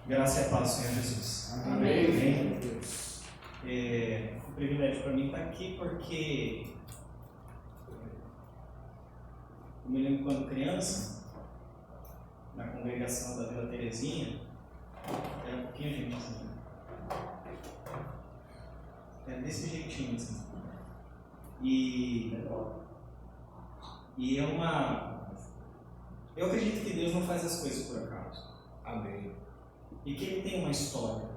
Graça e a paz, Senhor Jesus. Amém. Amém. É um privilégio para mim estar aqui porque eu me lembro quando criança, na congregação da Vila Terezinha, era um pouquinho gente assim. Era desse jeitinho assim. E é uma... Eu acredito que Deus não faz as coisas por acaso. Amém. E que Ele tem uma história.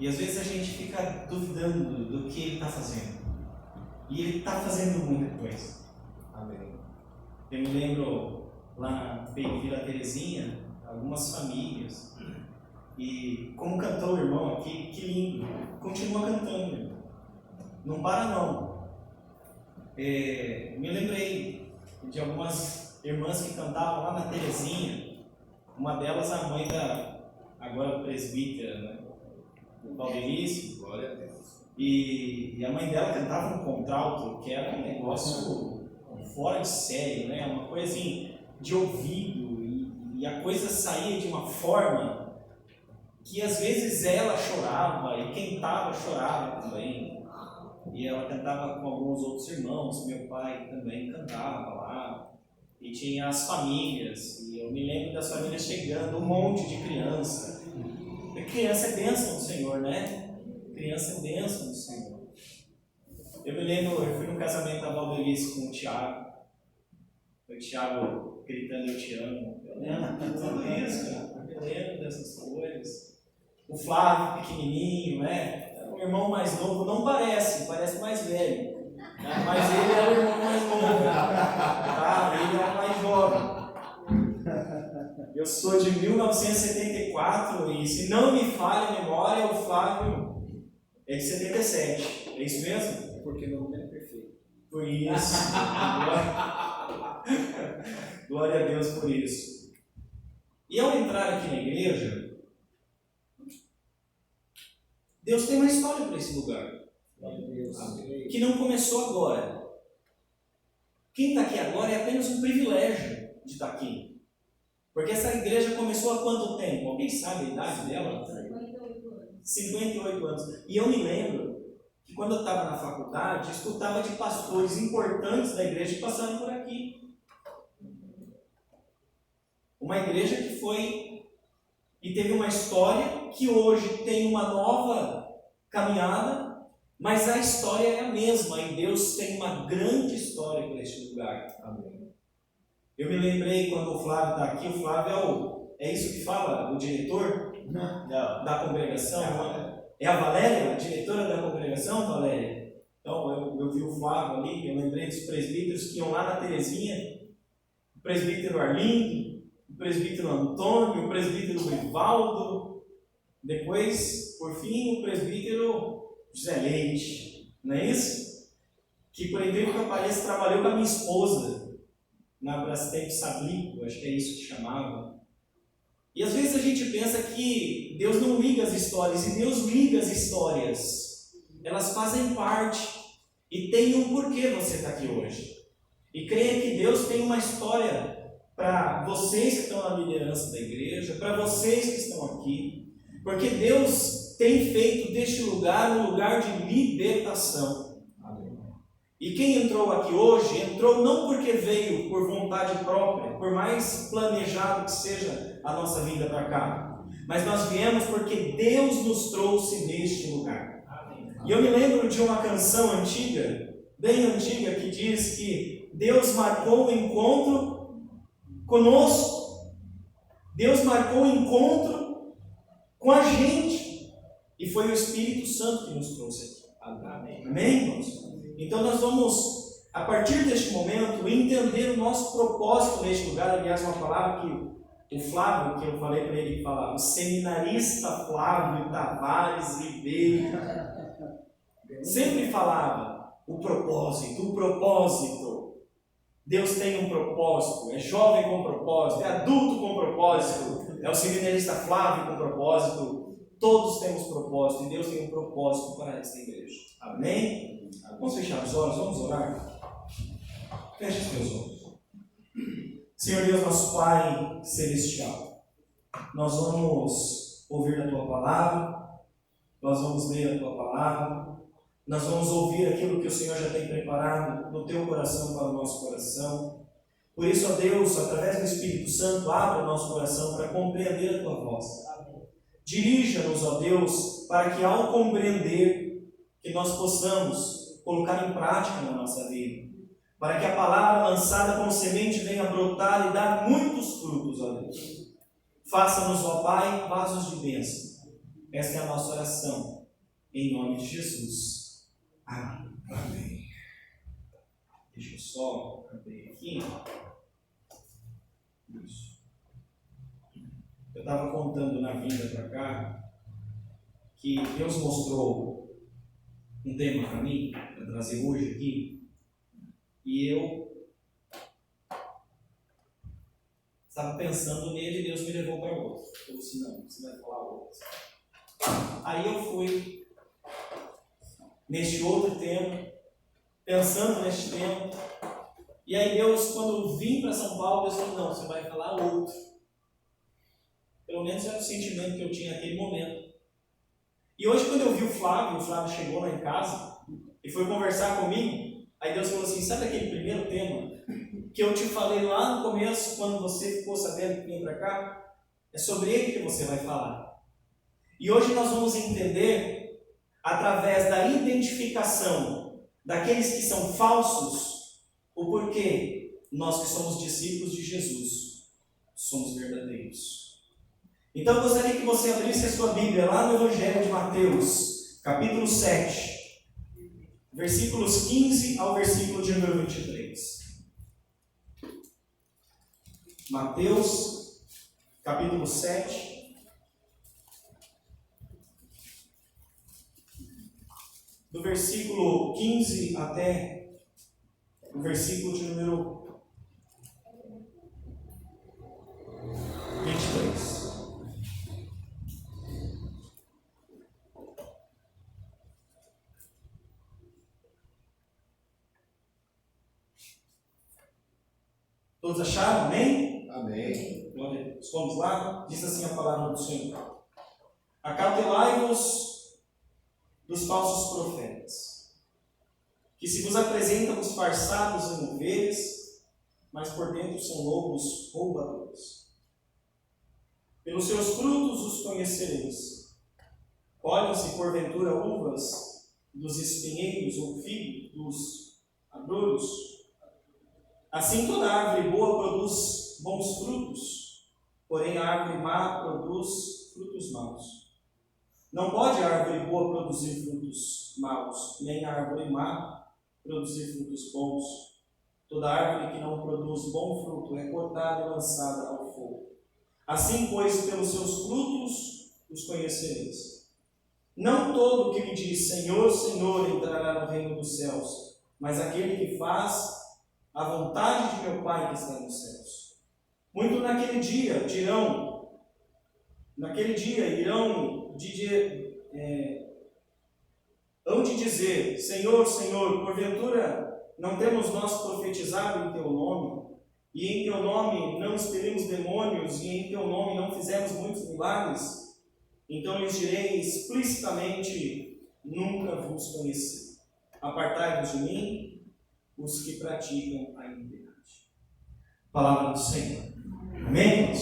E às vezes a gente fica duvidando do que Ele está fazendo. E Ele está fazendo muita coisa. Amém. Eu me lembro lá na Vila Terezinha, algumas famílias. E como cantou o irmão aqui, que lindo. Continua cantando, irmão. Não para não. Me lembrei de algumas irmãs que cantavam lá na Terezinha. Uma delas, a mãe da agora presbítera, né? O Valdelice. Glória a Deus. E a mãe dela cantava um contralto, que era um negócio fora de série, né? Uma coisa assim, de ouvido. E a coisa saía de uma forma que às vezes ela chorava e quem estava chorava também. E ela cantava com alguns outros irmãos, meu pai também cantava lá. E tinha as famílias, e eu me lembro das famílias chegando, um monte de criança. E criança é bênção do Senhor, né? Criança é bênção do Senhor. Eu me lembro, eu fui no casamento da Valdelice com o Tiago. O Tiago gritando, eu te amo. Eu lembro de tudo isso, cara. Eu lembro dessas coisas. O Flávio, pequenininho, né? O irmão mais novo, não parece mais velho. Mas ele é o irmão mais novo, tá? Ele é o mais jovem. Eu sou de 1974 e, se não me falha a memória, o Flávio é de 77. É isso mesmo? Porque meu nome é perfeito. Por isso. Glória a Deus por isso. E ao entrar aqui na igreja, Deus tem uma história para esse lugar. Que não começou agora. Quem está aqui agora é apenas um privilégio de estar aqui. Porque essa igreja começou há quanto tempo? Alguém sabe a idade dela? 58 anos. 58 anos. E eu me lembro que quando eu estava na faculdade, escutava de pastores importantes da igreja que passaram por aqui. Uma igreja que foi e teve uma história que hoje tem uma nova caminhada. Mas a história é a mesma, e Deus tem uma grande história para este lugar. Amém. Eu me lembrei quando o Flávio está aqui, o Flávio é isso que fala, o diretor da congregação. É a Valéria, a diretora da congregação, Valéria? Então eu vi o Flávio ali, eu lembrei dos presbíteros que iam lá na Terezinha, o presbítero Arlindo, o presbítero Antônio, o presbítero Rivaldo, depois, por fim, o presbítero José Leite, não é isso? Que, por incrível que pareça, trabalhou com a minha esposa na Brastemp Sablico, acho que é isso que chamava. E às vezes a gente pensa que Deus não liga as histórias, e Deus liga as histórias. Elas fazem parte e tem um porquê você está aqui hoje. E creia que Deus tem uma história para vocês que estão na liderança da igreja, para vocês que estão aqui, porque Deus tem feito deste lugar um lugar de libertação. Amém. E quem entrou aqui hoje, entrou não porque veio por vontade própria, por mais planejado que seja a nossa vinda para cá, mas nós viemos porque Deus nos trouxe neste lugar. Amém. E eu me lembro de uma canção antiga, bem antiga, que diz que Deus marcou o encontro conosco. Deus marcou o encontro com a gente. E foi o Espírito Santo que nos trouxe aqui. Amém. Amém, irmãos? Então nós vamos, a partir deste momento, entender o nosso propósito neste lugar. Aliás, uma palavra que o Flávio, que eu falei para ele falar, o seminarista Flávio Tavares Ribeiro, sempre falava o propósito. Deus tem um propósito, é jovem com propósito, é adulto com propósito, é o seminarista Flávio com propósito. Todos temos propósito e Deus tem um propósito para esta igreja. Amém? Vamos fechar os olhos, vamos orar? Feche os teus olhos. Senhor Deus, nosso Pai Celestial, nós vamos ouvir a Tua palavra, nós vamos ler a Tua palavra, nós vamos ouvir aquilo que o Senhor já tem preparado no Teu coração para o nosso coração. Por isso, ó Deus, através do Espírito Santo, abre o nosso coração para compreender a Tua voz. Dirija-nos, ó Deus, para que ao compreender, que nós possamos colocar em prática na nossa vida, para que a palavra lançada como semente venha brotar e dar muitos frutos, ó Deus. Faça-nos, ó Pai, vasos de bênção. Esta é a nossa oração, em nome de Jesus. Amém. Amém. Deixa eu só abrir aqui. Isso. Eu estava contando na vinda para cá que Deus mostrou um tema para mim, para trazer hoje aqui, e eu estava pensando nele e Deus me levou para outro. Eu disse, não, você vai falar outro. Aí eu fui neste outro tema, pensando neste tema, e aí Deus, quando eu vim para São Paulo, Deus falou, não, você vai falar outro. Pelo menos era o sentimento que eu tinha naquele momento. E hoje, quando eu vi o Flávio chegou lá em casa e foi conversar comigo, aí Deus falou assim, sabe aquele primeiro tema que eu te falei lá no começo, quando você ficou sabendo que vinha para cá? É sobre ele que você vai falar. E hoje nós vamos entender, através da identificação daqueles que são falsos, o porquê nós que somos discípulos de Jesus somos verdadeiros. Então eu gostaria que você abrisse a sua Bíblia lá no Evangelho de Mateus, capítulo 7, versículos 15 ao versículo de número 23. Mateus, capítulo 7, do versículo 15 até o versículo de número 23. Todos acharam? Amém? Amém. Glória a Deus. Vamos lá? Diz assim a palavra do Senhor. Acautelai-vos dos falsos profetas, que se vos apresentam disfarçados em ovelhas, mas por dentro são lobos roubadores. Pelos seus frutos os conhecereis. Colhem-se porventura uvas dos espinheiros ou figos dos abrolhos? Assim toda árvore boa produz bons frutos, porém a árvore má produz frutos maus. Não pode a árvore boa produzir frutos maus, nem a árvore má produzir frutos bons. Toda árvore que não produz bom fruto é cortada e lançada ao fogo. Assim, pois, pelos seus frutos os conhecereis. Não todo que me diz Senhor, Senhor entrará no reino dos céus, mas aquele que faz a vontade de meu Pai que está nos céus. Muito naquele dia hão de dizer, Senhor, Senhor, porventura não temos nós profetizado em Teu nome, e em Teu nome não expelimos demônios, e em Teu nome não fizemos muitos milagres? Então lhes direi explicitamente, nunca vos conheci. Apartai-vos de mim, os que praticam a iniquidade. Palavra do Senhor. Amém?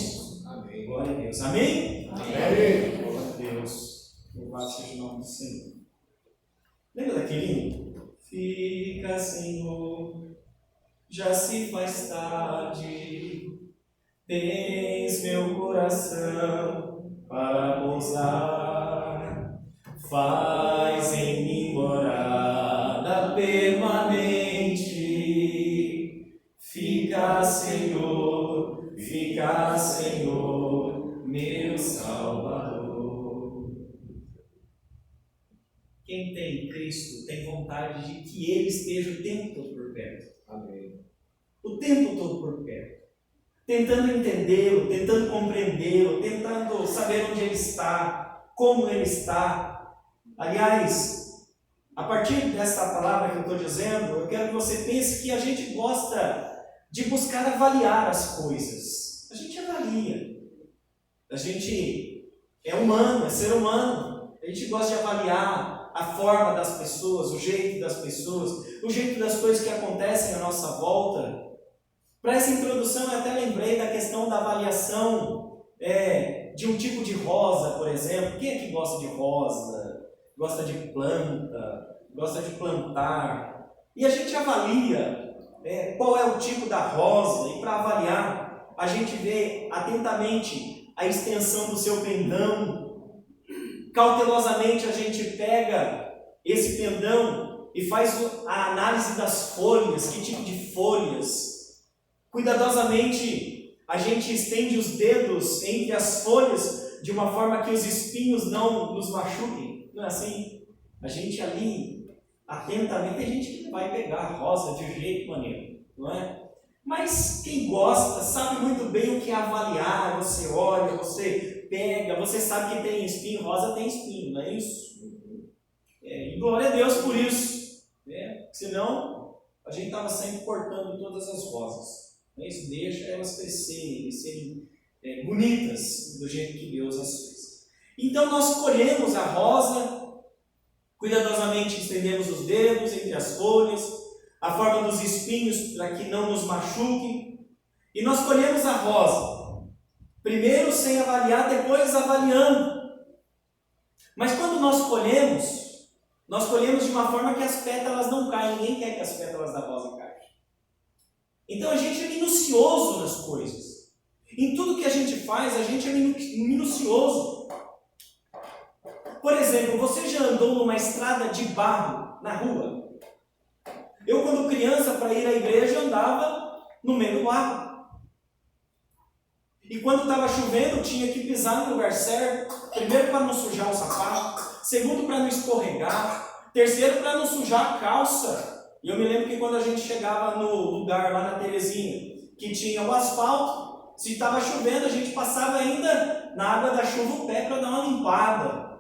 Amém. Glória a Deus. Amém? Amém. Glória a Deus. Louvado seja o nome do Senhor. Lembra daquele? Fica, Senhor, já se faz tarde, tens meu coração para pousar, faz em mim morada permanente. Fica, Senhor, meu Salvador. Quem tem Cristo tem vontade de que Ele esteja o tempo todo por perto. Amém. O tempo todo por perto. Tentando entendê-lo, tentando compreendê-lo, tentando saber onde Ele está, como Ele está. Aliás, a partir dessa palavra que eu estou dizendo, eu quero que você pense que a gente gosta de buscar avaliar as coisas. A gente avalia. A gente é humano, é ser humano. A gente gosta de avaliar a forma das pessoas, o jeito das pessoas, o jeito das coisas que acontecem à nossa volta. Para essa introdução, eu até lembrei da questão da avaliação de um tipo de rosa, por exemplo. Quem é que gosta de rosa? Gosta de planta? Gosta de plantar? E a gente avalia qual é o tipo da rosa, e para avaliar, a gente vê atentamente a extensão do seu pendão. Cautelosamente a gente pega esse pendão e faz a análise das folhas, que tipo de folhas. Cuidadosamente a gente estende os dedos entre as folhas de uma forma que os espinhos não nos machuquem. Não é assim? A gente ali, atentamente, tem gente que vai pegar a rosa de jeito maneiro, não é? Mas quem gosta sabe muito bem o que é avaliar. Você olha, você pega, você sabe que tem espinho, rosa tem espinho, não é isso? E glória a Deus por isso, né? Senão a gente estava sempre cortando todas as rosas. Isso deixa elas crescerem e serem bonitas do jeito que Deus as fez. Então nós colhemos a rosa, cuidadosamente estendemos os dedos entre as folhas, a forma dos espinhos para que não nos machuquem, e nós colhemos a rosa, primeiro sem avaliar, depois avaliando. Mas quando nós colhemos de uma forma que as pétalas não caem. Ninguém quer que as pétalas da rosa caiam. Então a gente é minucioso nas coisas. Em tudo que a gente faz, a gente é minucioso. Por exemplo, você já andou numa estrada de barro na rua? Eu, quando criança, para ir à igreja, andava no meio do barro. E quando estava chovendo, tinha que pisar no lugar certo. Primeiro, para não sujar o sapato. Segundo, para não escorregar. Terceiro, para não sujar a calça. E eu me lembro que quando a gente chegava no lugar lá na Terezinha, que tinha o asfalto, se estava chovendo, a gente passava ainda na água da chuva o pé para dar uma limpada.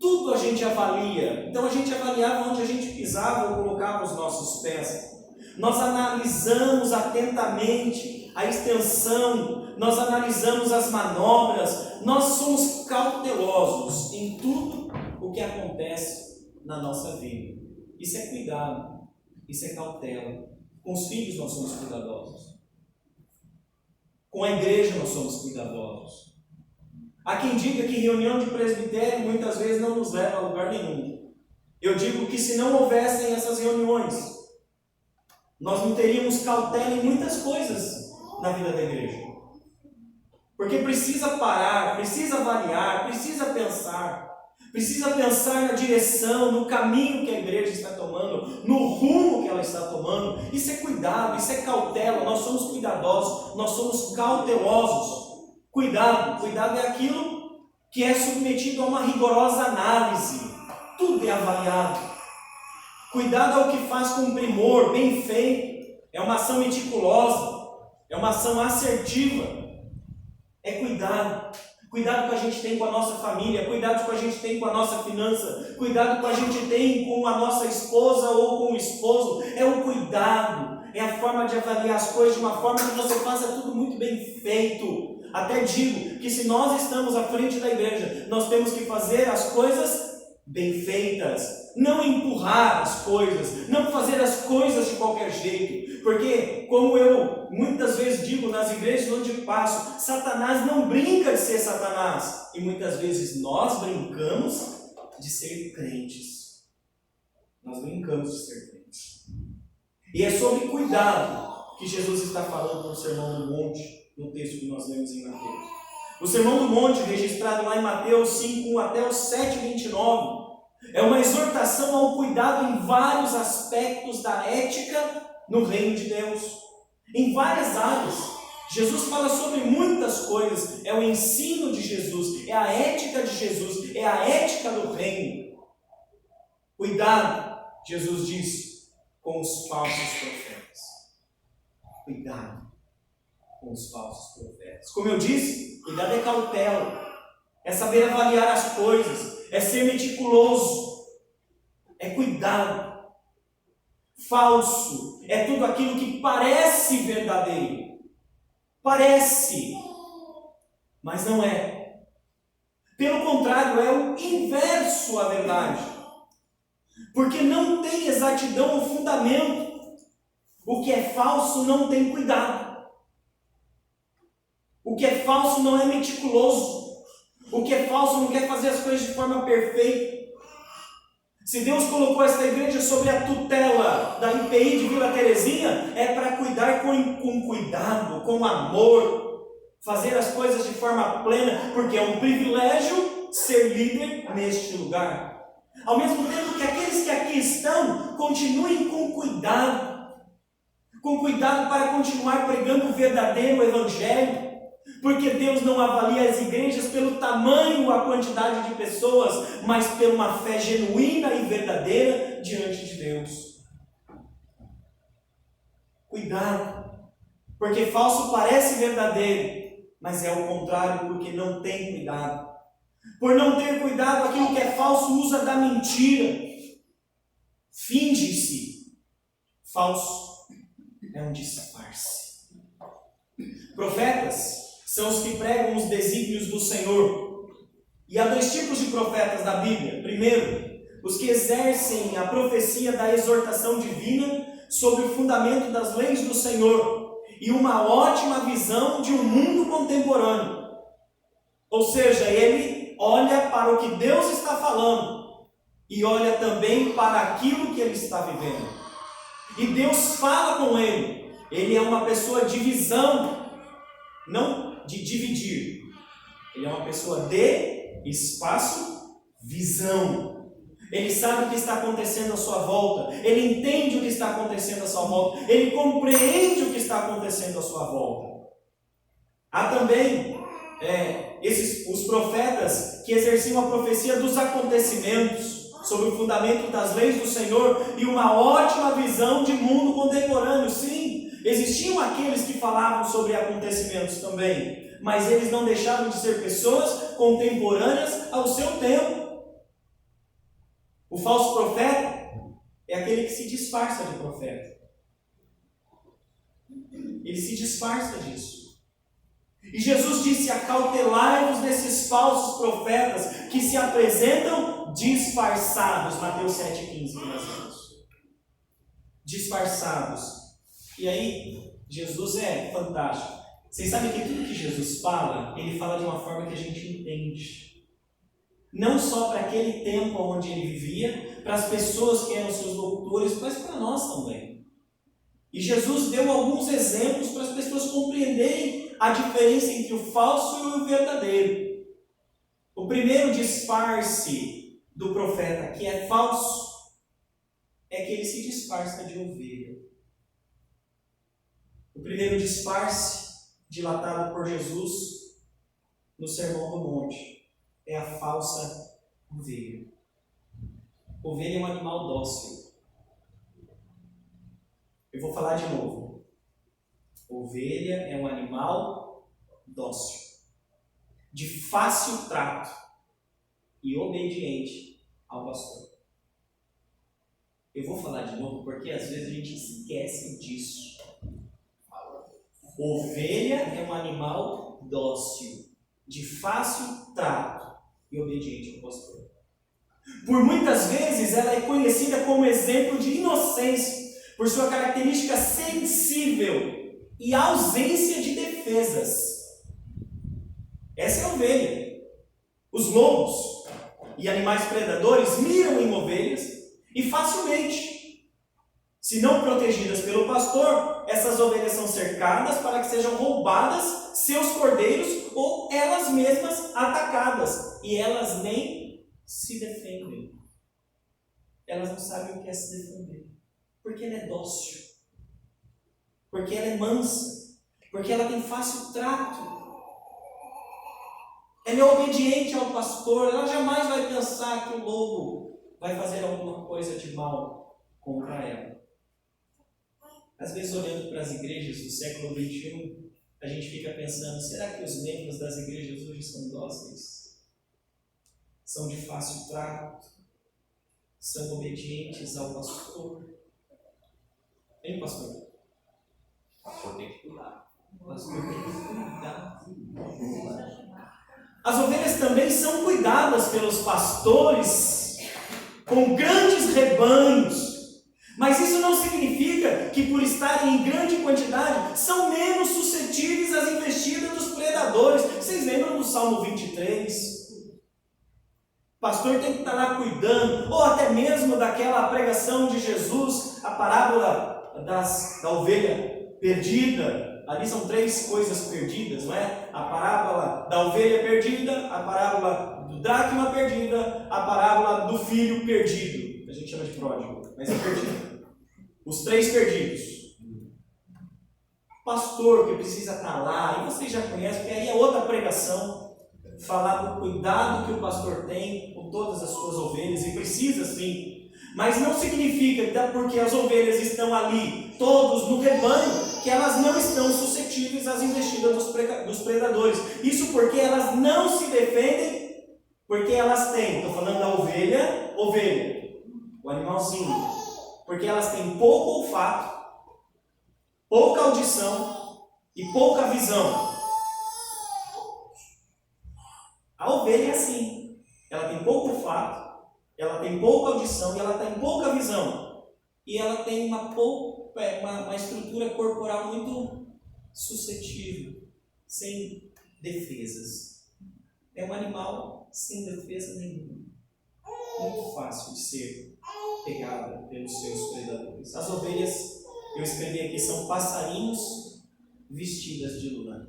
Tudo a gente avalia. Então a gente avaliava onde a gente pisava ou colocava os nossos pés. Nós analisamos atentamente a extensão, nós analisamos as manobras, nós somos cautelosos em tudo o que acontece na nossa vida. Isso é cuidado, isso é cautela. Com os filhos nós somos cuidadosos. Com a igreja nós somos cuidadosos. Há quem diga que reunião de presbitério muitas vezes não nos leva a lugar nenhum. Eu digo que se não houvessem essas reuniões, nós não teríamos cautela em muitas coisas na vida da igreja. Porque precisa parar, precisa avaliar, precisa pensar na direção, no caminho que a igreja está tomando, no rumo que ela está tomando. Isso é cuidado, isso é cautela. Nós somos cuidadosos, nós somos cautelosos. Cuidado é aquilo que é submetido a uma rigorosa análise. Tudo é avaliado. Cuidado é o que faz com primor, bem feito. É uma ação meticulosa, é uma ação assertiva. É cuidado. Cuidado que a gente tem com a nossa família, cuidado que a gente tem com a nossa finança, cuidado que a gente tem com a nossa esposa ou com o esposo. É o cuidado, é a forma de avaliar as coisas de uma forma que você faça tudo muito bem feito. Até digo que se nós estamos à frente da igreja, nós temos que fazer as coisas bem feitas, não empurrar as coisas, não fazer as coisas de qualquer jeito, porque, como eu muitas vezes digo nas igrejas onde passo, Satanás não brinca de ser Satanás, e muitas vezes nós brincamos de ser crentes. Nós brincamos de ser crentes. E é sobre cuidado que Jesus está falando no Sermão do Monte, no texto que nós lemos em Mateus. O Sermão do Monte, registrado lá em Mateus 5, 1 até o 7, 29, é uma exortação ao cuidado em vários aspectos da ética no reino de Deus. Em várias áreas. Jesus fala sobre muitas coisas. É o ensino de Jesus, é a ética de Jesus, é a ética do reino. Cuidado, Jesus diz, com os falsos profetas. Cuidado com os falsos profetas. Como eu disse, cuidado é cautela, é saber avaliar as coisas, é ser meticuloso, é cuidado. Falso é tudo aquilo que parece verdadeiro. Parece. Mas não é. Pelo contrário, é o inverso à verdade. Porque não tem exatidão ou fundamento. O que é falso não tem cuidado. O que é falso não é meticuloso. O que é falso não quer fazer as coisas de forma perfeita. Se Deus colocou esta igreja sobre a tutela da IPI de Vila Terezinha, é para cuidar com cuidado, com amor, fazer as coisas de forma plena, porque é um privilégio ser líder neste lugar. Ao mesmo tempo que aqueles que aqui estão, continuem com cuidado para continuar pregando o verdadeiro evangelho, porque Deus não avalia as igrejas pelo tamanho, a quantidade de pessoas, mas por uma fé genuína e verdadeira diante de Deus. Cuidado, porque falso parece verdadeiro, mas é o contrário, porque não tem cuidado. Por não ter cuidado, aquilo que é falso usa da mentira, finge-se. Falso é um disfarce. Profetas são os que pregam os desígnios do Senhor. E há dois tipos de profetas da Bíblia. Primeiro, os que exercem a profecia da exortação divina sobre o fundamento das leis do Senhor e uma ótima visão de um mundo contemporâneo. Ou seja, ele olha para o que Deus está falando e olha também para aquilo que ele está vivendo. E Deus fala com ele. Ele é uma pessoa de visão, não de dividir. Ele é uma pessoa de espaço, visão. Ele sabe o que está acontecendo à sua volta. Ele entende o que está acontecendo à sua volta. Ele compreende o que está acontecendo à sua volta. Há também os profetas que exerciam a profecia dos acontecimentos, sobre o fundamento das leis do Senhor e uma ótima visão de mundo contemporâneo. Sim, existiam aqueles que falavam sobre acontecimentos também, mas eles não deixavam de ser pessoas contemporâneas ao seu tempo. O falso profeta é aquele que se disfarça de profeta. Ele se disfarça disso. E Jesus disse: acautelai-vos desses falsos profetas que se apresentam disfarçados. Mateus 7,15, disfarçados. E aí, Jesus é fantástico. Vocês sabem que tudo que Jesus fala, ele fala de uma forma que a gente entende. Não só para aquele tempo onde ele vivia, para as pessoas que eram seus locutores, mas para nós também. E Jesus deu alguns exemplos para as pessoas compreenderem a diferença entre o falso e o verdadeiro. O primeiro disfarce do profeta, que é falso, é que ele se disfarça de ovelha. O primeiro disfarce dilatado por Jesus no Sermão do Monte é a falsa ovelha. Ovelha é um animal dócil. Eu vou falar de novo. Ovelha é um animal dócil, de fácil trato e obediente ao pastor. Eu vou falar de novo porque às vezes a gente esquece disso. Ovelha é um animal dócil, de fácil trato e obediente ao pastor. Por muitas vezes ela é conhecida como exemplo de inocência, por sua característica sensível e ausência de defesas. Essa é a ovelha. Os lobos e animais predadores miram em ovelhas e facilmente, se não protegidas pelo pastor, essas ovelhas são cercadas para que sejam roubadas seus cordeiros ou elas mesmas atacadas. E elas nem se defendem. Elas não sabem o que é se defender. Porque ela é dócil. Porque ela é mansa. Porque ela tem fácil trato. Ela é obediente ao pastor. Ela jamais vai pensar que o lobo vai fazer alguma coisa de mal contra ela. Às vezes, olhando para as igrejas do século XXI, a gente fica pensando: será que os membros das igrejas hoje são dóceis? São de fácil trato? São obedientes ao pastor? Hein, pastor? O pastor tem que cuidar. O pastor tem que cuidar. As ovelhas também são cuidadas pelos pastores com grandes rebanhos. Mas isso não significa que por estarem em grande quantidade são menos suscetíveis às investidas dos predadores. Vocês lembram do Salmo 23? O pastor tem que estar lá cuidando, ou até mesmo daquela pregação de Jesus, a parábola da ovelha perdida. Ali são 3 coisas perdidas, não é? A parábola da ovelha perdida, a parábola do dracma perdida, a parábola do filho perdido. A gente chama de pródigo, mas é perdido. Os 3 perdidos. Pastor que precisa estar lá, e vocês já conhecem, porque aí é outra pregação, falar do cuidado que o pastor tem com todas as suas ovelhas, e precisa sim. Mas não significa que porque as ovelhas estão ali, todos no rebanho, que elas não estão suscetíveis às investidas dos predadores. Isso porque elas não se defendem, porque elas têm, estou falando da ovelha, o animalzinho, porque elas têm pouco olfato, pouca audição e pouca visão. A ovelha é assim, ela tem pouco olfato, ela tem pouca audição e ela tem pouca visão. E ela tem uma estrutura corporal muito suscetível, sem defesas. É um animal sem defesa nenhuma. Muito fácil de ser pegada pelos seus predadores. As ovelhas, eu escrevi aqui, são passarinhos vestidas de lã.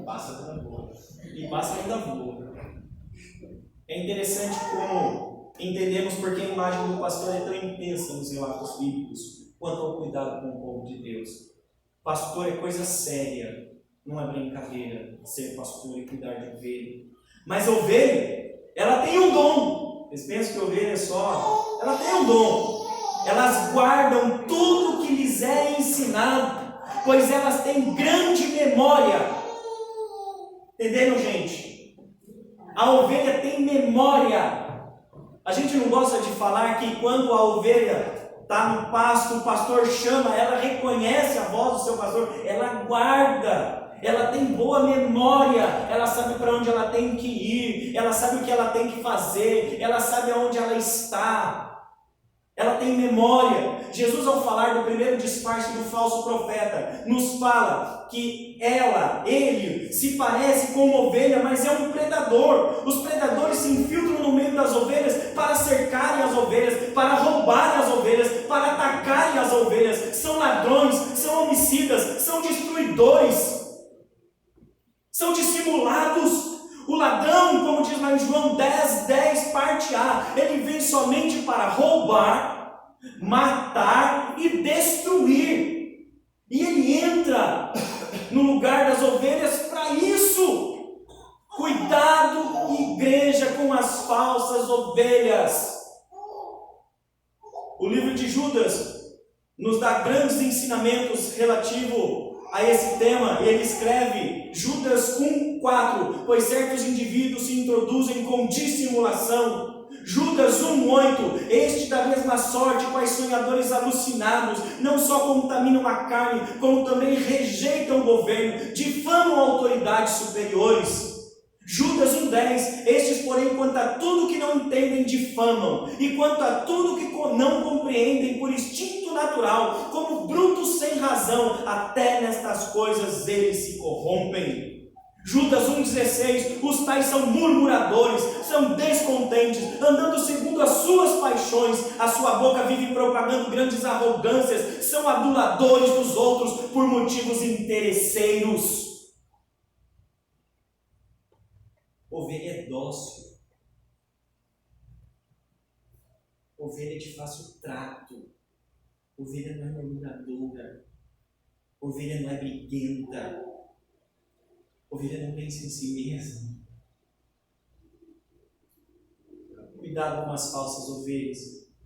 Pássaro da boa. E pássaro da boa. É interessante como entendemos porque a imagem do pastor é tão intensa nos relatos bíblicos quanto ao cuidado com o povo de Deus. Pastor é coisa séria, não é brincadeira ser pastor e cuidar de ovelha. Mas a ovelha, ela tem um dom. Vocês pensam que a ovelha é só? Ela tem um dom. Elas guardam tudo que lhes é ensinado, pois elas têm grande memória. Entenderam, gente? A ovelha tem memória. A gente não gosta de falar que quando a ovelha está no pasto, o pastor chama, ela reconhece a voz do seu pastor, ela guarda, ela tem boa memória, ela sabe para onde ela tem que ir, ela sabe o que ela tem que fazer, ela sabe aonde ela está. Ela tem memória. Jesus, ao falar do primeiro disfarce do falso profeta, nos fala que ele se parece com uma ovelha, mas é um predador. Os predadores se infiltram no meio das ovelhas para cercarem as ovelhas, para roubarem as ovelhas, para atacarem as ovelhas. São ladrões, são homicidas, são destruidores, são dissimulados. O ladrão, como diz lá em João 10, parte A, ele vem somente para roubar, matar e destruir. E ele entra no lugar das ovelhas para isso. Cuidado, igreja, com as falsas ovelhas. O livro de Judas nos dá grandes ensinamentos relativo a esse tema. Ele escreve, Judas 1:4, pois certos indivíduos se introduzem com dissimulação. Judas 1:8, este da mesma sorte, quais sonhadores alucinados, não só contaminam a carne, como também rejeitam o governo, difamam autoridades superiores. Judas 1:10, estes porém quanto a tudo que não entendem difamam, e quanto a tudo que não compreendem por instinto natural, como brutos sem razão, até nestas coisas eles se corrompem. Judas 1:16, os tais são murmuradores, são descontentes, andando segundo as suas paixões, a sua boca vive propagando grandes arrogâncias, são aduladores dos outros por motivos interesseiros. Ovelha é dócil. Ovelha é de fácil trato. Ovelha não é murmuradora. Ovelha não é briguenta. Ovelha não pensa em si mesma. Cuidado com as falsas ovelhas.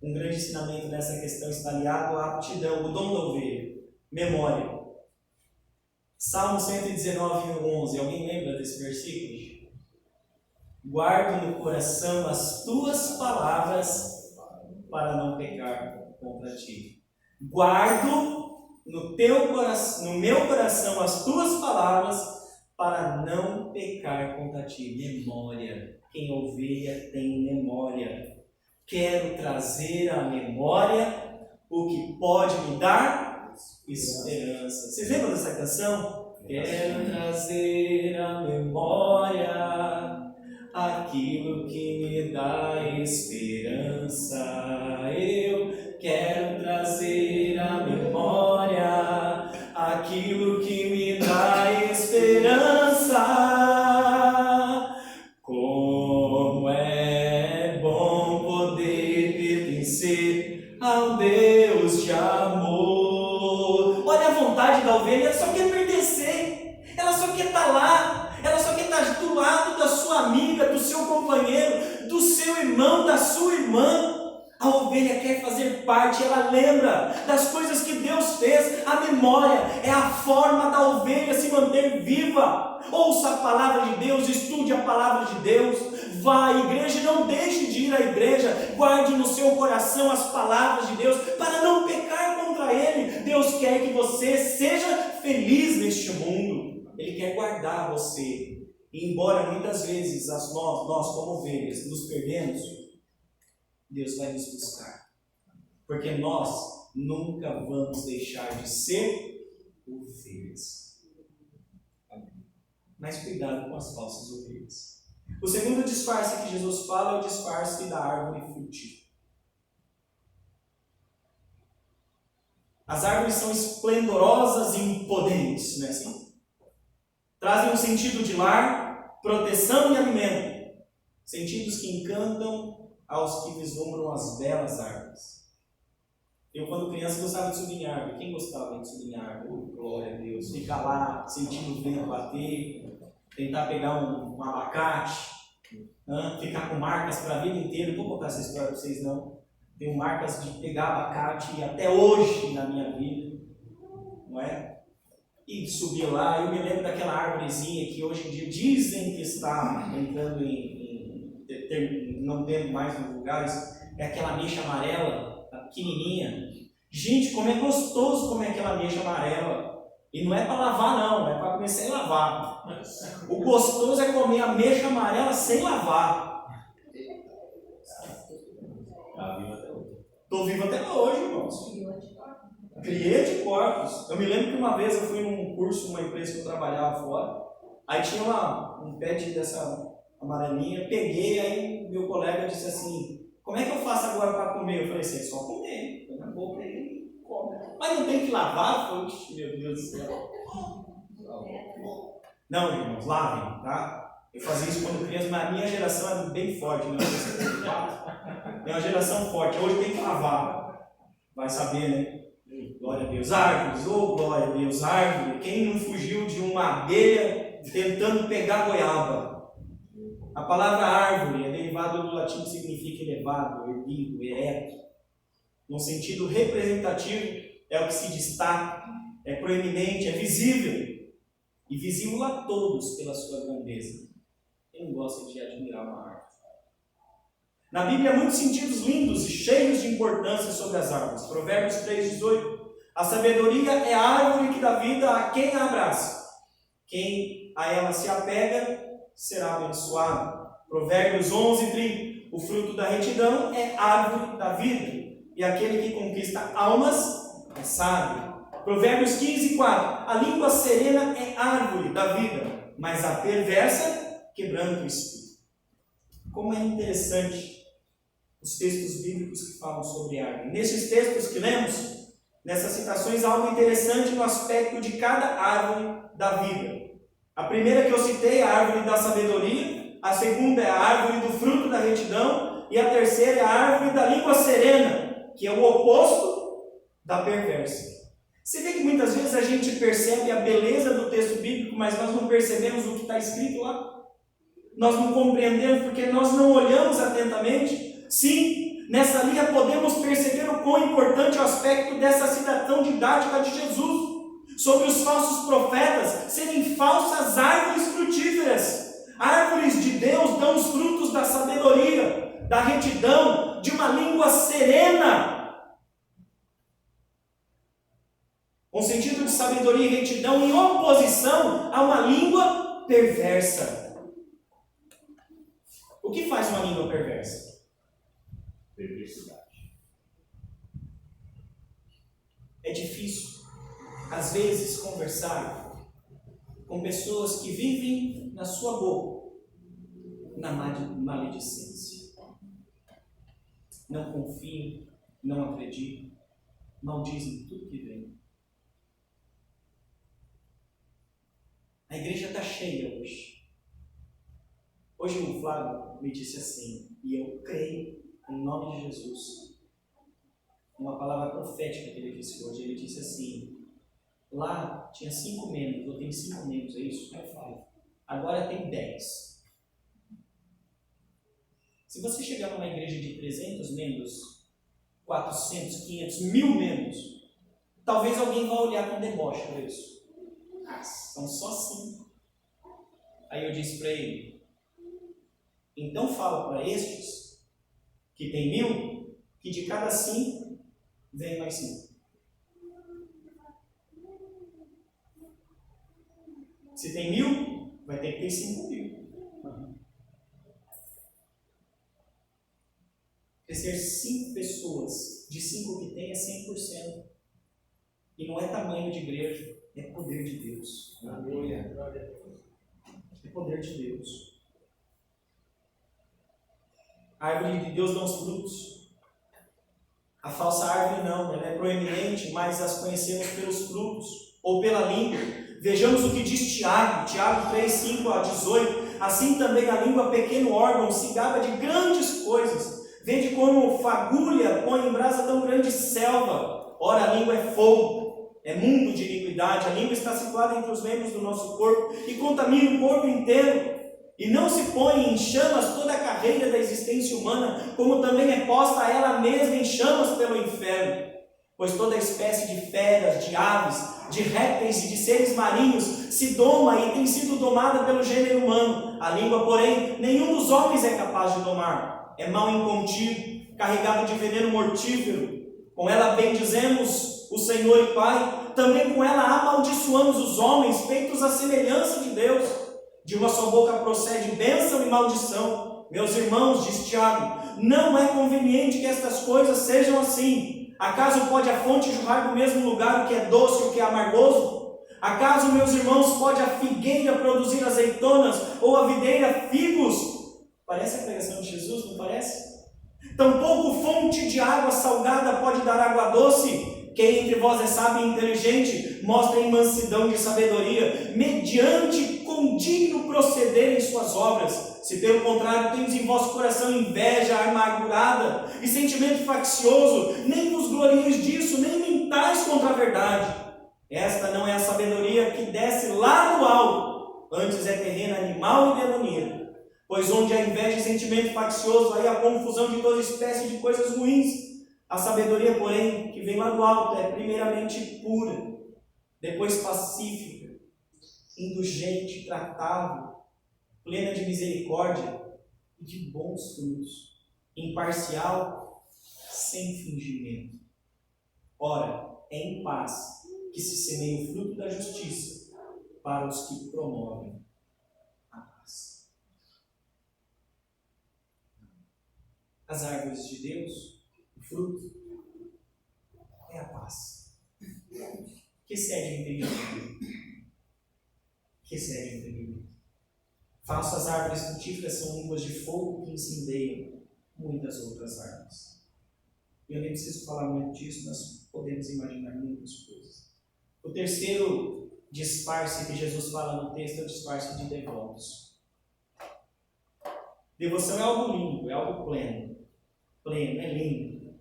Um grande ensinamento nessa questão está aliado à aptidão, o dom da ovelha. Memória. Salmo 119:11. Alguém lembra desse versículo? Guardo no coração as tuas palavras para não pecar contra ti. Guardo no meu coração as tuas palavras para não pecar contra ti. Memória. Quem ovelha tem memória. Quero trazer à memória o que pode me dar esperança. Vocês lembram dessa canção? Quero trazer à memória aquilo que me dá esperança. Eu quero trazer à memória aquilo que me dá esperança. Como é bom poder pertencer ao Deus de amor. Olha a vontade da ovelha, ela só quer pertencer, ela só quer estar lá, ela só quer estar do lado da sua amiga, do seu companheiro, do seu irmão, da sua irmã. A ovelha quer fazer parte, ela lembra das coisas que Deus fez. A memória é a forma da ovelha se manter viva. Ouça a palavra de Deus, estude a palavra de Deus, vá à igreja, não deixe de ir à igreja, guarde no seu coração as palavras de Deus, para não pecar contra Ele. Deus quer que você seja feliz neste mundo, Ele quer guardar você. E embora muitas vezes nós como ovelhas nos perdemos, Deus vai nos buscar, porque nós nunca vamos deixar de ser ovelhas. Mas cuidado com as falsas ovelhas. O segundo disfarce que Jesus fala é o disfarce da árvore frutífera. As árvores são esplendorosas e imponentes, não é assim? Trazem um sentido de lar, proteção e alimento. Sentidos que encantam aos que vislumbram as belas árvores. Eu, quando criança, gostava de subir em árvore. Quem gostava de subir em árvore? Oh, glória a Deus. Ficar lá, sentindo o vento bater, tentar pegar um abacate, ficar com marcas para a vida inteira. Não vou contar essa história para vocês, não. Tenho marcas de pegar abacate até hoje na minha vida, não é? E subir lá. Eu me lembro daquela árvorezinha que hoje em dia dizem que está entrando não tendo mais nos lugares, é aquela ameixa amarela, a pequenininha. Gente, como é gostoso comer aquela ameixa amarela. E não é para lavar não, é para comer sem lavar. O gostoso é comer ameixa amarela sem lavar. Estou vivo até hoje, irmãos. Criei anticorpos. Eu me lembro que uma vez eu fui num curso, numa empresa que eu trabalhava fora, aí tinha um pé dessa amarelinha, peguei, aí meu colega disse assim, como é que eu faço agora para comer? Eu falei assim, é só comer, põe na boca e come. Mas não tem que lavar? Eu falei, meu Deus do céu. Não, irmãos, lavem, tá? Eu fazia isso quando criança, mas a minha geração é bem forte, né? É uma geração forte, hoje tem que lavar. Vai saber, né? Glória a Deus. Árvores, glória a Deus, árvore. Quem não fugiu de uma abelha tentando pegar goiaba? A palavra árvore é derivada do latim que significa elevado, erguido, ereto. No sentido representativo, é o que se destaca, é proeminente, é visível. E visível a todos pela sua grandeza. Quem não gosta de admirar uma árvore? Na Bíblia há muitos sentidos lindos e cheios de importância sobre as árvores. Provérbios 3,18. A sabedoria é a árvore que dá vida a quem a abraça. Quem a ela se apega será abençoado. Provérbios 11:30. O fruto da retidão é árvore da vida, e aquele que conquista almas é sábio. Provérbios 15:4. A língua serena é árvore da vida, mas a perversa quebranta o espírito. Como é interessante os textos bíblicos que falam sobre árvore. Nesses textos que lemos, nessas citações, há algo interessante no aspecto de cada árvore da vida. A primeira que eu citei é a árvore da sabedoria, a segunda é a árvore do fruto da retidão, e a terceira é a árvore da língua serena, que é o oposto da perversa. Você vê que muitas vezes a gente percebe a beleza do texto bíblico, mas nós não percebemos o que está escrito lá. Nós não compreendemos porque nós não olhamos atentamente. Sim, nessa linha podemos perceber o quão importante é o aspecto dessa citação didática de Jesus sobre os falsos profetas serem falsas árvores frutíferas. Árvores de Deus dão os frutos da sabedoria, da retidão, de uma língua serena. Um sentido de sabedoria e retidão em oposição a uma língua perversa. O que faz uma língua perversa? Perversidade. É difícil, às vezes, conversar com pessoas que vivem na sua boca, na maledicência. Não confiam, não acreditam, maldizem tudo que vem. A igreja está cheia hoje. Hoje o Flávio me disse assim, e eu creio em nome de Jesus, uma palavra profética que ele disse hoje. Ele disse assim: lá tinha 5 membros, eu tenho 5 membros, é isso? Eu falo. Agora tem 10. Se você chegar numa igreja de 300 membros, 400, 500, 1000 membros, talvez alguém vá olhar com deboche para isso. São só 5. Aí eu disse para ele: então fala para estes que tem 1000, que de cada 5 vem mais 5. Se tem 1000, vai ter que ter 5.000. Crescer 5 pessoas de 5 que tem é 100%. E não é tamanho de igreja, é poder de Deus. Aleluia. É poder de Deus. A árvore de Deus dá os frutos. A falsa árvore não, ela é proeminente, mas as conhecemos pelos frutos, ou pela língua. Vejamos o que diz Tiago 3, 5 a 18. Assim também a língua, pequeno órgão, se gaba de grandes coisas. Vede como fagulha põe em brasa tão grande selva. Ora, a língua é fogo, é mundo de iniquidade. A língua está situada entre os membros do nosso corpo e contamina o corpo inteiro. E não se põe em chamas toda a carreira da existência humana, como também é posta ela mesma em chamas pelo inferno. Pois toda espécie de feras, de aves, de répteis e de seres marinhos se doma e tem sido domada pelo gênero humano. A língua, porém, nenhum dos homens é capaz de domar. É mal incontido, carregado de veneno mortífero. Com ela bendizemos o Senhor e Pai, também com ela amaldiçoamos os homens, feitos à semelhança de Deus. De uma só boca procede bênção e maldição. Meus irmãos, diz Tiago, não é conveniente que estas coisas sejam assim. Acaso pode a fonte jorrar do mesmo lugar o que é doce e o que é amargoso? Acaso, meus irmãos, pode a figueira produzir azeitonas ou a videira figos? Parece a pregação de Jesus, não parece? Tampouco fonte de água salgada pode dar água doce. Quem entre vós é sábio e inteligente, mostre em mansidão de sabedoria, mediante condigno proceder em suas obras. Se pelo contrário tendes em vosso coração inveja amargurada e sentimento faccioso, nem vos glorieis disso, nem mentais contra a verdade. Esta não é a sabedoria que desce lá do alto, antes é terrena, animal e demoníaca. Pois onde há inveja e sentimento faccioso, aí há confusão de toda espécie de coisas ruins. A sabedoria, porém, que vem lá do alto, é primeiramente pura, depois pacífica, indulgente, tratável, plena de misericórdia e de bons frutos, imparcial, sem fingimento. Ora, é em paz que se semeia o fruto da justiça para os que promovem a paz. As árvores de Deus, o fruto é a paz, que excede o entendimento. Que excede o entendimento. Falsas árvores frutíferas são línguas de fogo que incendeiam muitas outras árvores. Eu nem preciso falar muito disso, nós podemos imaginar muitas coisas. O terceiro disfarce que Jesus fala no texto é o disfarce de devotos. Devoção é algo lindo, é algo pleno, é lindo.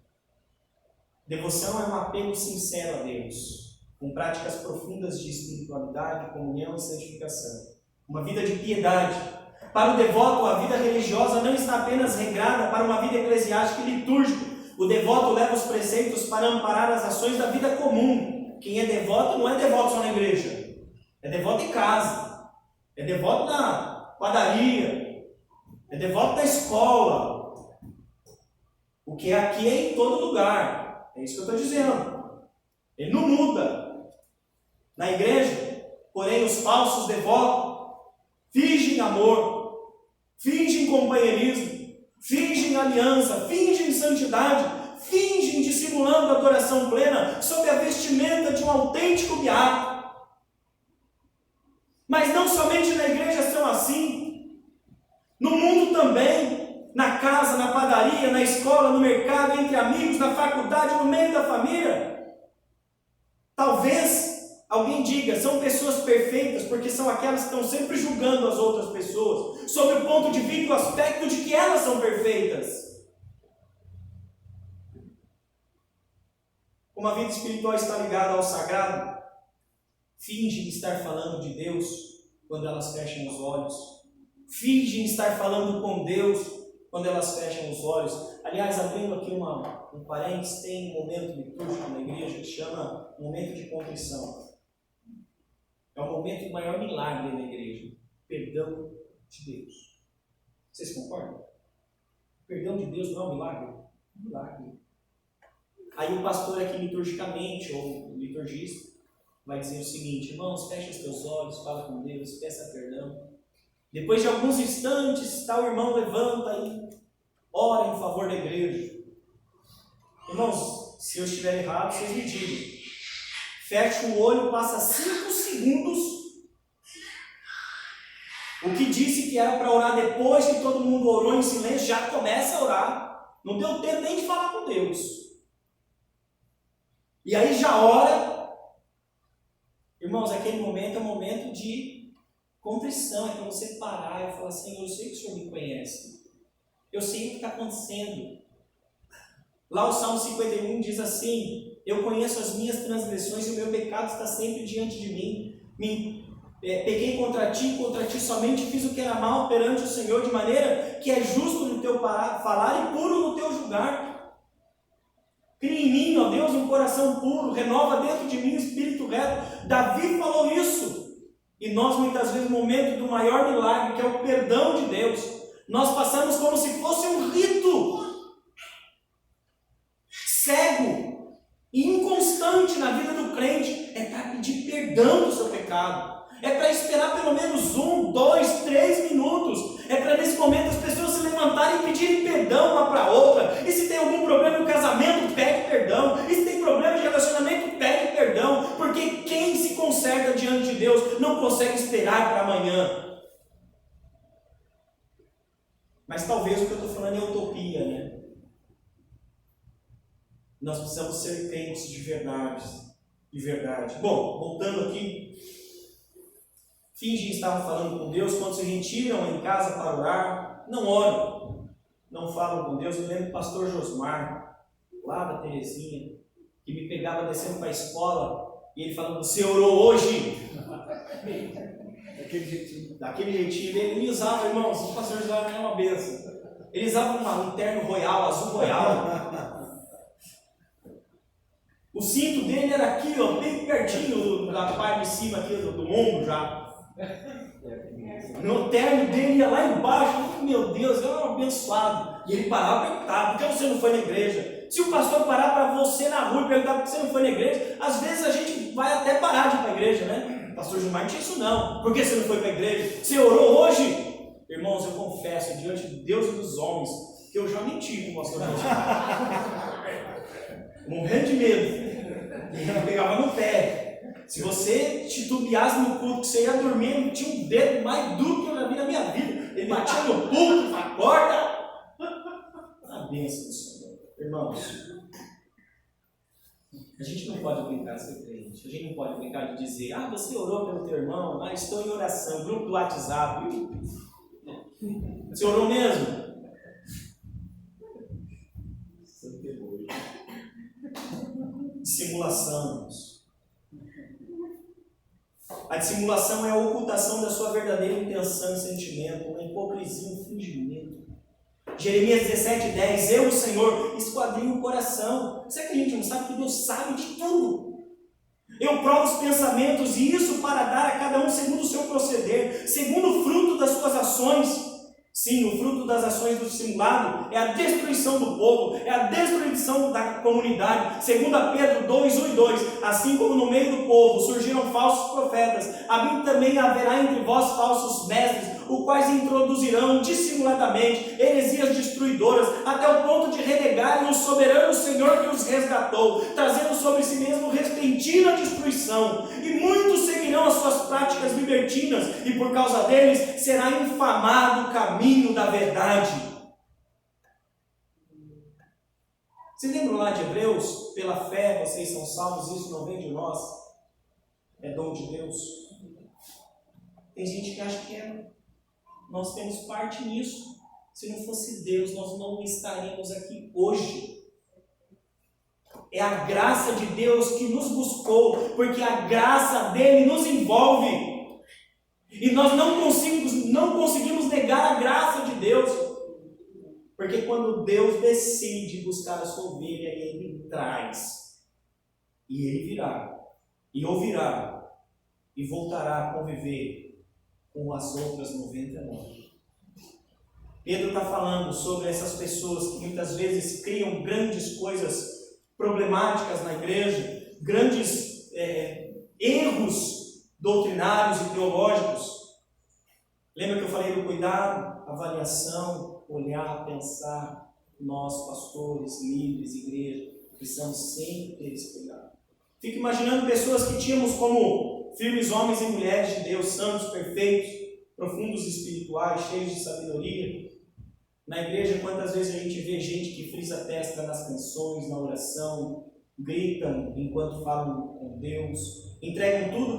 Devoção é um apego sincero a Deus, com práticas profundas de espiritualidade, comunhão e santificação. Uma vida de piedade. Para o devoto, a vida religiosa não está apenas regrada para uma vida eclesiástica e litúrgica. O devoto leva os preceitos para amparar as ações da vida comum. Quem é devoto não é devoto só na igreja. É devoto em casa. É devoto na padaria. É devoto na escola. O que é aqui é em todo lugar. É isso que eu estou dizendo. Ele não muda. Na igreja, porém, os falsos devotos fingem amor, fingem companheirismo, fingem aliança, fingem santidade, fingem dissimulando adoração plena sob a vestimenta de um autêntico beato. Mas não somente na igreja são assim, no mundo também, na casa, na padaria, na escola, no mercado, entre amigos, na faculdade, no meio da família. Talvez alguém diga, são pessoas perfeitas porque são aquelas que estão sempre julgando as outras pessoas, sob o ponto de vista, o aspecto de que elas são perfeitas. Como a vida espiritual está ligada ao sagrado, fingem estar falando de Deus quando elas fecham os olhos. Fingem estar falando com Deus quando elas fecham os olhos. Aliás, abrindo aqui um parênteses, tem um momento litúrgico na igreja que chama momento de contrição. É o momento do maior milagre na igreja. Perdão de Deus. Vocês concordam? O perdão de Deus não é um milagre? É um milagre. Aí o pastor aqui liturgicamente, ou o liturgista, vai dizer o seguinte: irmãos, fecha os teus olhos, fala com Deus, peça perdão. Depois de alguns instantes, o irmão levanta e ora em favor da igreja. Irmãos, se eu estiver errado, vocês me digam. Fecha o olho, passa 5 segundos. O que disse que era para orar depois que todo mundo orou em silêncio, já começa a orar. Não deu tempo nem de falar com Deus. E aí já ora. Irmãos, aquele momento é um momento de contrição. É para você parar e falar: Senhor, eu sei que o Senhor me conhece. Eu sei o que está acontecendo. Lá o Salmo 51 diz assim: eu conheço as minhas transgressões e o meu pecado está sempre diante de mim. Pequei contra ti somente fiz o que era mal perante o Senhor, de maneira que é justo no teu falar e puro no teu julgar. Cria em mim, ó Deus, um coração puro, renova dentro de mim um espírito reto. Davi falou isso. E nós muitas vezes, no momento do maior milagre, que é o perdão de Deus, nós passamos como se fosse um rito cego e inconstante na vida do crente. É para pedir perdão do seu pecado. É para esperar pelo menos 1, 2, 3 minutos. É para nesse momento as pessoas se levantarem e pedirem perdão uma para a outra. E se tem algum problema no casamento, pede perdão. E se tem problema de relacionamento, pede perdão. Porque quem se conserta diante de Deus não consegue esperar para amanhã. Mas talvez o que eu estou falando é utopia, né? Nós precisamos ser crentes de verdade. De verdade. Bom, voltando aqui. Fingem estar falando com Deus quando se retiram em casa para orar. Não oram. Não falam com Deus. Eu lembro do pastor Josmar, lá da Terezinha, que me pegava descendo para a escola e ele falando: você orou hoje? Daquele jeitinho dele. Ele usava, irmãos, o pastor Josmar é uma benção. Ele usava um terno royal, azul royal. O cinto dele era aqui, ó, bem pertinho da parte de cima aqui do ombro já. No terno dele ia lá embaixo. Meu Deus, eu era um abençoado. E ele parava e perguntava: por que você não foi na igreja? Se o pastor parar para você na rua e perguntar por que você não foi na igreja, às vezes a gente vai até parar de ir para a igreja, né? O pastor Gilmar não tinha isso não. Por que você não foi para a igreja? Você orou hoje? Irmãos, eu confesso diante de Deus e dos homens que eu já menti com o pastor Gilmar. Morrendo de medo. E ela pegava no pé. Se você titubeasse no culto, que você ia dormir, tinha um dedo mais duro que eu já vi na minha vida. Ele batia no púlpito, acorda. A bênção do Senhor. Irmãos, a gente não pode brincar de ser crente. A gente não pode brincar de dizer: ah, você orou pelo teu irmão? Ah, estou em oração. Grupo do WhatsApp. Você orou mesmo? Dissimulação. A dissimulação é a ocultação da sua verdadeira intenção e sentimento, uma hipocrisia, um fingimento. Jeremias 17:10, eu, o Senhor, esquadrinho o coração. Será que a gente não sabe que Deus sabe de tudo? Eu provo os pensamentos, e isso para dar a cada um segundo o seu proceder, segundo o fruto das suas ações. Sim, o fruto das ações do dissimulado é a destruição do povo, é a destruição da comunidade. Segundo Pedro 2:1-2, assim como no meio do povo surgiram falsos profetas, também haverá entre vós falsos mestres, os quais introduzirão dissimuladamente heresias destruidoras, até o ponto de renegarem o soberano Senhor que os resgatou, trazendo sobre si mesmo repentina destruição. E muitos seguirão as suas práticas libertinas, e por causa deles será infamado o caminho da verdade. Se lembram lá de Hebreus? Pela fé vocês são salvos, isso não vem de nós, é dom de Deus. Tem gente que acha que é. Nós temos parte nisso. Se não fosse Deus, nós não estaríamos aqui hoje. É a graça de Deus que nos buscou, porque a graça dele nos envolve. E nós não conseguimos negar a graça de Deus. Porque quando Deus decide buscar a sua ovelha, ele traz. E ele virá, e ouvirá, e voltará a conviver com as outras 99. Pedro está falando sobre essas pessoas que muitas vezes criam grandes coisas problemáticas na igreja, grandes erros doutrinários e teológicos. Lembra que eu falei do cuidado, avaliação, olhar, pensar? Nós, pastores, líderes, igreja, precisamos sempre ter esse cuidado. Fico imaginando pessoas que tínhamos como firmes homens e mulheres de Deus, santos, perfeitos, profundos espirituais, cheios de sabedoria. Na igreja, quantas vezes a gente vê gente que frisa a testa nas canções, na oração, gritam enquanto falam com Deus, entregam tudo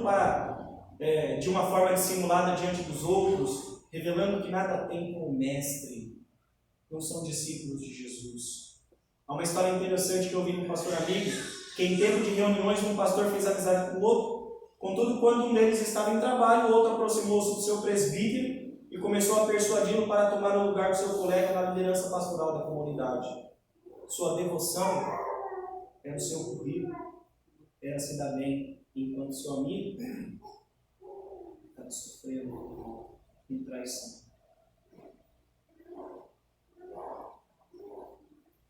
de uma forma dissimulada diante dos outros, revelando que nada tem com o mestre. Não são discípulos de Jesus. Há uma história interessante que eu ouvi de um pastor amigo, que em tempo de reuniões um pastor fez amizade com o outro. Contudo, quando um deles estava em trabalho, o outro aproximou-se do seu presbítero e começou a persuadi-lo para tomar o lugar do seu colega na liderança pastoral da comunidade. Sua devoção era o seu currículo, era se dar bem, enquanto seu amigo estava sofrendo em traição.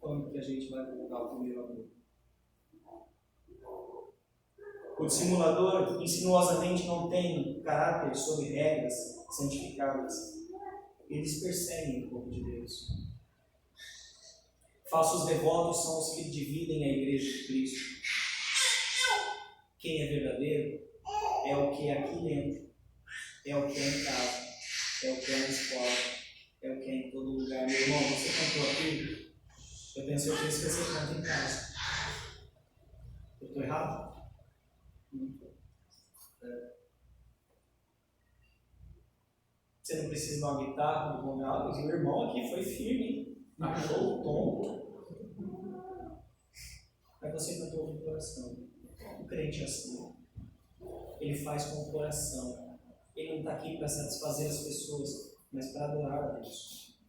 Quando que a gente vai voltar ao primeiro amor? O dissimulador insinuosamente não tem caráter sobre regras santificadas. Eles perseguem o povo de Deus. Falsos devotos são os que dividem a igreja de Cristo. Quem é verdadeiro é o que é aqui dentro, é o que é em casa, é o que é na escola, é o que é em todo lugar. Meu irmão, você cantou aqui? Eu pensei que você canta em casa. Eu estou errado? Você não precisa de uma guitarra, de uma água, mas o irmão aqui foi firme, hein? Achou o tom. Mas você cantou com o coração. O crente é assim. Ele faz com o coração. Ele não está aqui para satisfazer as pessoas, mas para adorar a Deus.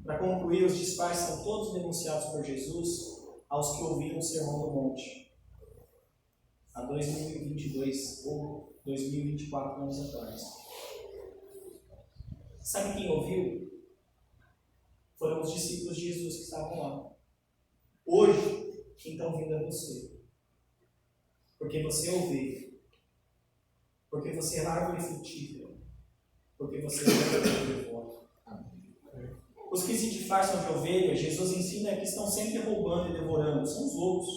Para concluir, os disfarces são todos denunciados por Jesus aos que ouviram o Sermão do Monte. Há 2022 ou 2024 anos atrás. Sabe quem ouviu? Foram os discípulos de Jesus que estavam lá. Hoje, quem está ouvindo é você. Porque você é ovelha. Porque você é árvore frutífera. Porque você é verdadeiro devoto. Os que se disfarçam de ovelha, Jesus ensina que estão sempre roubando e devorando. São os lobos.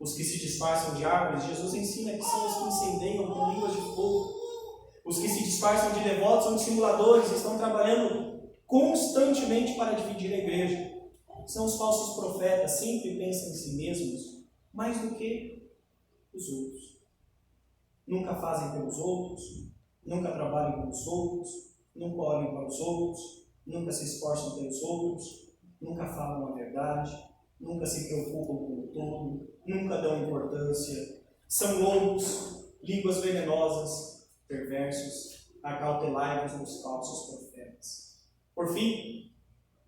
Os que se disfarçam de árvores, Jesus ensina que são os que incendeiam com línguas de fogo. Os que se disfarçam de devotos são dissimuladores, estão trabalhando constantemente para dividir a igreja. São os falsos profetas, sempre pensam em si mesmos mais do que os outros. Nunca fazem pelos outros, nunca trabalham pelos outros, nunca olham para os outros, nunca se esforçam pelos outros, nunca falam a verdade, nunca se preocupam com o todo, nunca dão importância. São lobos, línguas venenosas, perversos, acautelai-vos dos falsos profetas. Por fim,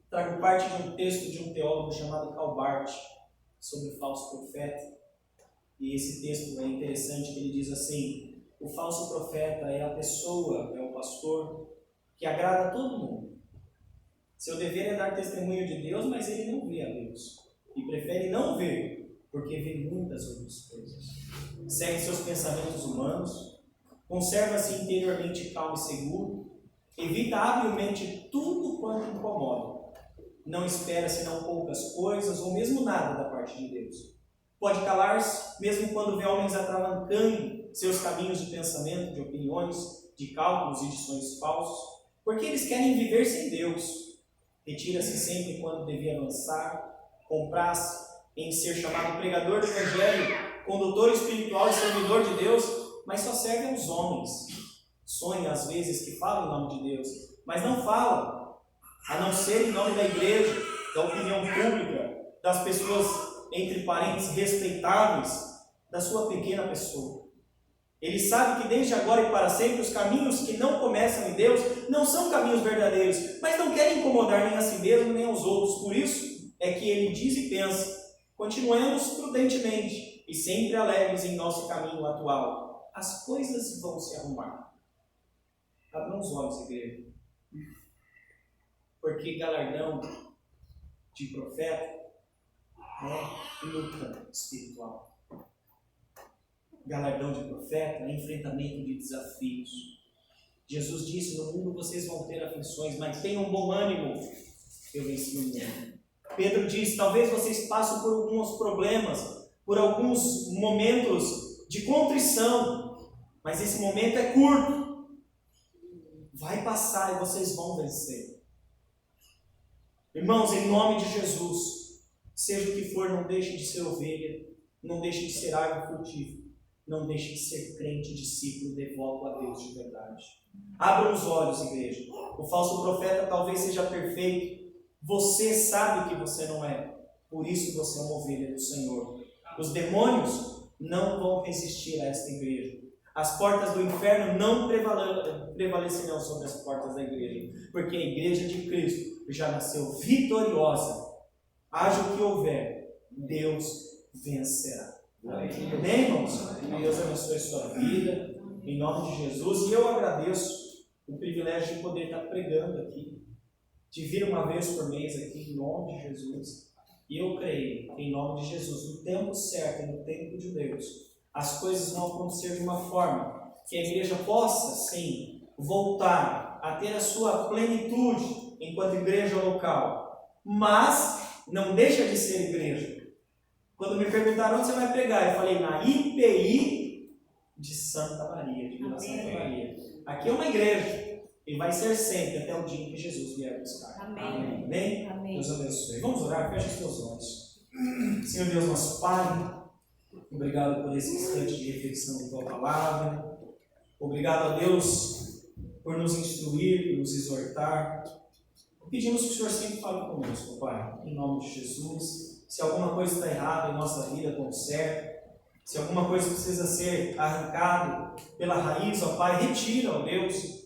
trago parte de um texto de um teólogo chamado Karl Barth sobre o falso profeta. E esse texto é interessante, que ele diz assim: o falso profeta é a pessoa, é o pastor, que agrada a todo mundo. Seu dever é dar testemunho de Deus, mas ele não vê a Deus. E prefere não ver, porque vê muitas outras coisas. Segue seus pensamentos humanos, conserva-se interiormente calmo e seguro, Evita habilmente tudo quanto incomoda. Não espera senão poucas coisas ou mesmo nada da parte de Deus. Pode calar-se, mesmo quando vê homens atravancando seus caminhos de pensamento, de opiniões, de cálculos e de sonhos falsos, porque eles querem viver sem Deus. Retira-se sempre quando devia avançar, compraz-se em ser chamado pregador do Evangelho, condutor espiritual e servidor de Deus, mas só serve aos homens. Sonha às vezes que fala em nome de Deus, mas não fala, a não ser em nome da igreja, da opinião pública, das pessoas, entre parentes, respeitáveis, da sua pequena pessoa. Ele sabe que desde agora e para sempre os caminhos que não começam em Deus não são caminhos verdadeiros, mas não querem incomodar nem a si mesmo nem aos outros. Por isso é que ele diz e pensa: continuemos prudentemente e sempre alegres em nosso caminho atual. As coisas vão se arrumar. Abram os olhos, igreja. Porque galardão de profeta é luta espiritual. Galardão de profeta é enfrentamento de desafios. Jesus disse: no mundo vocês vão ter aflições, mas tenham bom ânimo, eu venci o mundo. Pedro diz: talvez vocês passem por alguns problemas, por alguns momentos de contrição, mas esse momento é curto. Vai passar e vocês vão vencer. Irmãos, em nome de Jesus, seja o que for, não deixe de ser ovelha, não deixe de ser árvore frutífera, não deixe de ser crente, discípulo, devoto a Deus de verdade. Abra os olhos, igreja. O falso profeta talvez seja perfeito. Você sabe que você não é. Por isso você é uma ovelha do Senhor. Os demônios não vão resistir a esta igreja. As portas do inferno não prevalecerão sobre as portas da igreja, porque a igreja de Cristo já nasceu vitoriosa. Haja o que houver, Deus vencerá. Amém, irmãos? Deus abençoe a sua vida, em nome de Jesus. E eu agradeço o privilégio de poder estar pregando aqui, de vir uma vez por mês aqui, em nome de Jesus. E eu creio, em nome de Jesus, no tempo certo e no tempo de Deus, as coisas vão acontecer de uma forma que a igreja possa, sim, voltar a ter a sua plenitude enquanto igreja local. Mas não deixa de ser igreja. Quando me perguntaram onde você vai pregar, eu falei na IPI de Santa Maria, de Vila Santa Maria. Aqui é uma igreja e vai ser sempre até o dia em que Jesus vier buscar. Amém. Amém? Amém. Deus abençoe. Vamos orar, feche os teus olhos. Senhor Deus, nosso Pai, obrigado por esse instante de reflexão da Tua Palavra. Obrigado a Deus por nos instruir, por nos exortar. Pedimos que o Senhor sempre fale conosco, Pai, em nome de Jesus. Se alguma coisa está errada em nossa vida, conserte. Se alguma coisa precisa ser arrancada pela raiz, ó Pai, retira, ó Deus.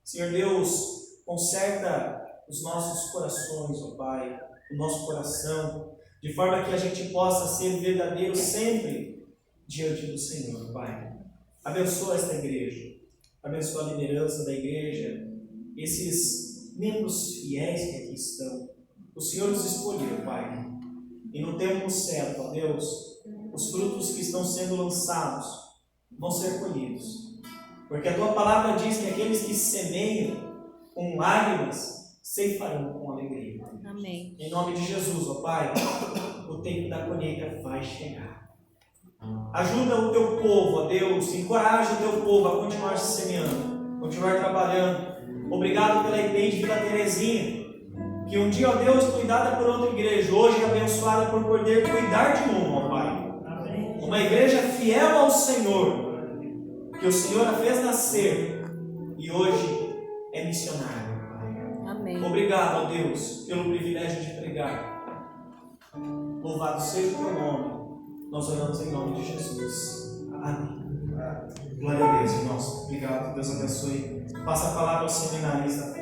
Senhor Deus, conserta os nossos corações, ó Pai, o nosso coração, de forma que a gente possa ser verdadeiro sempre diante do Senhor, Pai. Abençoa esta igreja, abençoa a liderança da igreja, esses membros fiéis que aqui estão. O Senhor nos escolheu, Pai, e no tempo certo, ó Deus, os frutos que estão sendo lançados vão ser colhidos, porque a Tua palavra diz que aqueles que semeiam com lágrimas ceifarão com alegria. Amém. Em nome de Jesus, ó Pai, o tempo da colheita vai chegar. Ajuda o Teu povo, ó Deus, encoraja o Teu povo a continuar se semeando, continuar trabalhando. Obrigado pela IPI de Vila Terezinha, que um dia, ó Deus, cuidada por outra igreja, hoje abençoada por poder cuidar de uma, ó Pai. Uma igreja fiel ao Senhor, que o Senhor a fez nascer e hoje é missionária. Amém. Obrigado, ó Deus, pelo privilégio de pregar. Louvado seja o Teu nome. Nós oramos em nome de Jesus. Amém. Glória a Deus, irmãos. Obrigado. Deus abençoe. Passa a palavra ao seminarista.